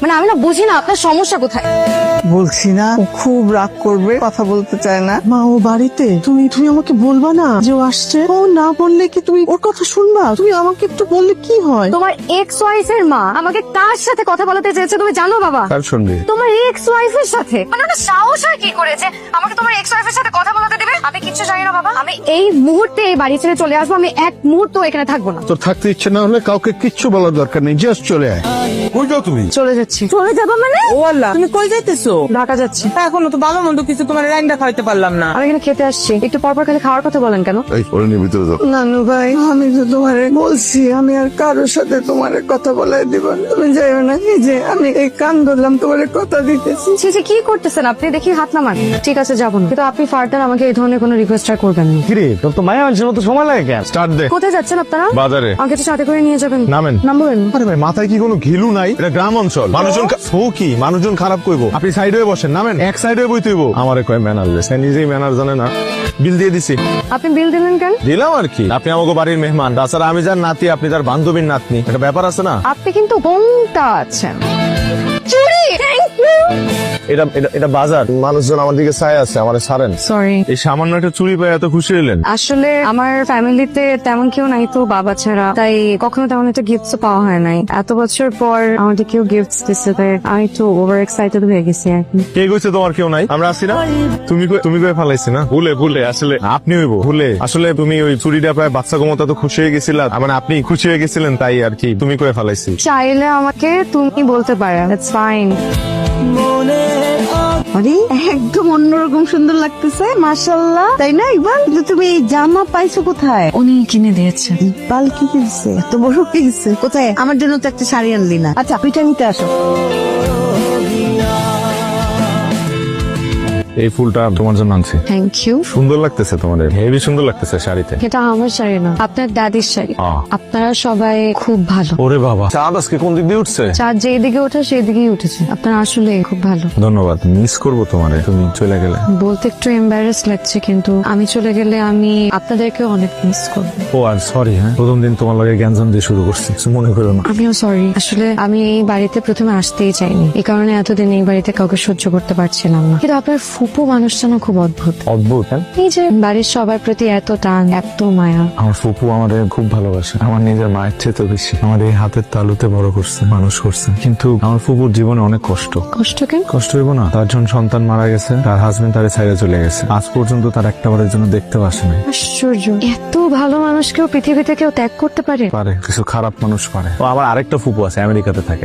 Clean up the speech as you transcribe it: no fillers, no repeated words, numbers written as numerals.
মানে আমি না বুঝি না আপনার সমস্যা কোথায়। বলছি না, ও খুব রাগ করবে, কথা বলতে চায় না। মা ও বাড়িতে, তুমি আমাকে বলবা না যে ও আসছে? ও না বললে কি তুমি ওর কথা শুনবা? তুমি আমাকে একটু বললে কি হয়? তোমার এক্স ওয়াইফের মা আমাকে কার সাথে কথা বলাতে চেয়েছে তুমি জানো বাবা? কার সঙ্গে? তোমার এক্স ওয়াইফের সাথে। মানে ওটা সাহস হয় কি করেছে আমাকে তোমার এক্স ওয়াইফের সাথে কথা বলাতে দেবে? আমি কিচ্ছু জানি না বাবা। আমি এই মুহূর্তে এই বাড়ি ছেড়ে চলে আসবো। আমি এক মুহূর্ত এখানে থাকবো না। তোর থাকতে ইচ্ছে না হলে কাউকে কিচ্ছু বলার দরকার নেই, জাস্ট চলে আয়। কই যাও তুমি? চলে যাচ্ছি। চলে যাবো মানে? ও আল্লাহ, তুমি কই যাইতেছো? ঢাকা যাচ্ছি। এখনো তো ভালো মন্দ কিছু তোমার রান্না খাইতে পারলাম না। আমি এখানে খেতে আসছি, একটু পরপর খালি খাওয়ার কথা বলেন কেন? এই ওরে নিয়ে ভিতরে যাও। নানু ভাই, আমি তো তোমারে বলছি আমি আর কারোর সাথে তোমার কথা বলাই দিব না, তুমি যাইও না। এই যে আমি এই কান ধরলাম, তোমার কথা দিতেছি। ছি, কি করতেছেন আপনি? দেখি হাত নামান। ঠিক আছে যাবো না, কিন্তু আপনি ফার্দার আমাকে এই ধরনের কোনো রিকোয়েস্ট আর করবেন না। কিরে তোর তো মায়া মানুষের মতো সময় লাগে কেন? স্টার্ট দে। কোথায় যাচ্ছেন আপনারা? বাজারে। আমাকে একটু সাথে করে নিয়ে যাবেন। নামেন। নামবেন? আরে ভাই মাথায় কি কোনো ঘিলু নাই? এটা গ্রাম অঞ্চল, মানুষজন কি মানুষজন খারাপ কইবো। আপনি সাইড হয়ে বসেন, নামেন। এক সাইড হয়ে বইতেইব। আমারে কয় ম্যানার লেস, নিজেই ম্যানার জানে না। বিল দিয়ে দিছি। আপনি বিল দিলেন কেন? দিলাম আর কি, আপনি আমাকে বাড়ির মেহমান, তাছাড়া আমি যার নাতি, আপনি তার বান্ধবীর নাতনি, একটা ব্যাপার আছে না? আপনি কিন্তু বোমটা আছেন। চুরি! Thank you! এটা এটা এটা বাজার, মানুষজন আমার দিকে চাই আছে, আমারে ছাড়েন। সরি। এই সামান্য একটা চুরি পাই এত খুশি হলেন? আসলে আমার ফ্যামিলিতে তেমন কেউ নাই তো বাবা ছাড়া, তাই কখনো তেমন একটা গিফটস পাওয়া হয় নাই। এত বছর পর আমাদের কেউ গিফটস দিচ্ছে, তাই আমি তো ওভার এক্সাইটেড হয়ে গেছি আর কি। কে কইছে তোমার কেউ নাই? আমরা আছি না? তুমি কই ফালাইছি না? ভুলে আসলে আপনি হইব ভুলে। আসলে তুমি ওই চুরিটা প্রায় বাচ্চা গোমতা তো খুশি হয়ে গেছিলা, মানে আপনি খুশি হয়ে গেছিলেন তাই আর কি। তুমি কই ফালাইছি? চাইলে আমাকে তুমি বলতে পারো, ইটস ফাইন। আরে একদম অন্যরকম সুন্দর লাগতেছে, মাশাআল্লাহ, তাই না ইকবাল? কিন্তু তুমি এই জামা পাইছো কোথায়? উনি কিনে দিয়েছে। ইকবাল কি কিনছে? এত বড় কিনছে কোথায়? আমার জন্য তো একটা শাড়ি আনলি না। আচ্ছা পিঠা নিতে আসো। এই ফুলটা তোমার জন্য আনছি। Thank you. সুন্দর লাগতেছে তোমাদের, হেভি সুন্দর লাগতেছে শাড়িতে। এটা আমার শাড়ি না, আপনার দাদির শাড়ি। আপনারা সবাই খুব ভালো। ওরে বাবা, চাঁদ আজকে কোন দিক দিয়ে উঠছে? চাঁদ যেই দিকে ওঠে সেই দিকেই উঠেছে। আপনারা আসলে খুব ভালো। ধন্যবাদ, মিস করবো তোমারে, তুমি চলে গেলে। বলতে একটু এম্বারেস লাগছে, কিন্তু আমি চলে গেলে আমি আপনাদেরকে অনেক মিস করবো। ও আর সরি, হ্যাঁ প্রথম দিন তোমার লগে জ্ঞানজাম দিয়ে শুরু করছি, কিছু মনে করো না। আমিও সরি। আসলে আমি এই বাড়িতে প্রথমে আসতেই চাইনি, এই কারণে এতদিন এই বাড়িতে কাউকে সহ্য করতে পারছিলাম না। কিন্তু আপনার ফুপু মানুষটা না খুব অদ্ভুত। অদ্ভুত? হ্যাঁ, এই যে বাড়ির সবার প্রতি এত টান, এত মায়া। আমার ফুপু আমাদের খুব ভালোবাসে, আমার নিজের মায়ের চেয়ে তো বেশি। আমার এই হাতের তালুতে বড় করছে, মানুষ করছে। কিন্তু আমার ফুপুর জীবনে অনেক কষ্ট। কষ্ট কেন? কষ্ট হইব না? তার যখন সন্তান মারা গেছে, তার হাজবেন্ড তারে ছাইড়ে চলে গেছে, আজ পর্যন্ত তার একটা বারের জন্য দেখতেও আসে নাই। আশ্চর্য, এত ভালো মানুষকেও পৃথিবীতে কেউ ত্যাগ করতে পারে? পারে, কিছু খারাপ মানুষ পারে। ও আমার আরেকটা ফুপু আছে, আমেরিকাতে থাকে।